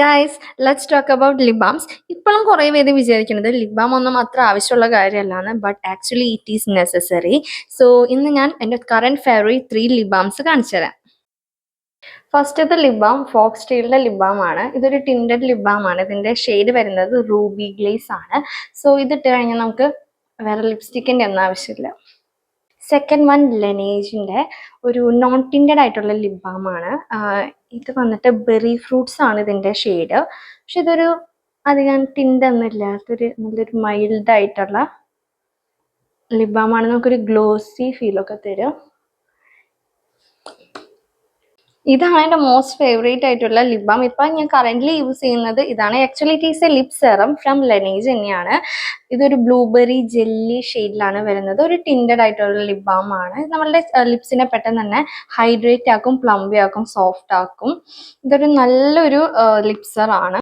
Guys, let's talk about lip balms. ഇപ്പോഴും കുറേ പേര് വിചാരിക്കുന്നത് ലിപ് ബാം ഒന്നും അത്ര ആവശ്യമുള്ള കാര്യമല്ലാന്ന്, but actually it is necessary. So ഇന്ന് ഞാൻ എൻ്റെ കറണ്ട് ഫേവറേറ്റ് 3 ലിപ് ബാംസ് കാണിച്ചു തരാം. ഫസ്റ്റത്തെ ലിപ് ബാം ഫോക്സ് സ്റ്റൈലിൻ്റെ ലിപ് ബാം ആണ്. ഇതൊരു ടിൻറ്റഡ് ലിപ് ബാം ആണ്. ഇതിൻ്റെ ഷെയ്ഡ് വരുന്നത് റൂബി ഗ്ലേസ് ആണ്. സോ ഇതിട്ട് കഴിഞ്ഞാൽ നമുക്ക് വേറെ ലിപ്സ്റ്റിക്കിൻ്റെ ഒന്നും ആവശ്യമില്ല. സെക്കൻഡ് വൺ ലെനേജിൻ്റെ ഒരു നോൺ ടിൻറ്റഡ് ആയിട്ടുള്ള ലിപ് ബാം ആണ്. ഇത് വന്നിട്ട് ബെറി ഫ്രൂട്ട്സ് ആണ് ഇതിൻ്റെ ഷെയ്ഡ്. പക്ഷെ ഇതൊരു അധികം ടിൻ്റ് ഒന്നും ഇല്ലാത്തൊരു നല്ലൊരു മൈൽഡ് ആയിട്ടുള്ള ലിപ് ബാം ആണ്. നമുക്കൊരു ഗ്ലോസി ഫീലൊക്കെ തരും. ഇതാണ് എൻ്റെ മോസ്റ്റ് ഫേവറേറ്റ് ആയിട്ടുള്ള ലിപ് ബാം. ഇപ്പം ഞാൻ കറൻ്റ്ലി യൂസ് ചെയ്യുന്നത് ഇതാണ്. Actually it is a lip serum from Laneige തന്നെയാണ്. ഇതൊരു ബ്ലൂബെറി ജെല്ലി ഷെയ്ഡിലാണ് വരുന്നത്. ഒരു ടിൻറ്റഡ് ആയിട്ടുള്ള ലിപ് ബാം ആണ്. നമ്മളുടെ ലിപ്സിനെ പെട്ടെന്ന് തന്നെ ഹൈഡ്രേറ്റ് ആക്കും, പ്ലംബി ആക്കും, സോഫ്റ്റ് ആക്കും. ഇതൊരു നല്ലൊരു ലിപ് സെറാണ്.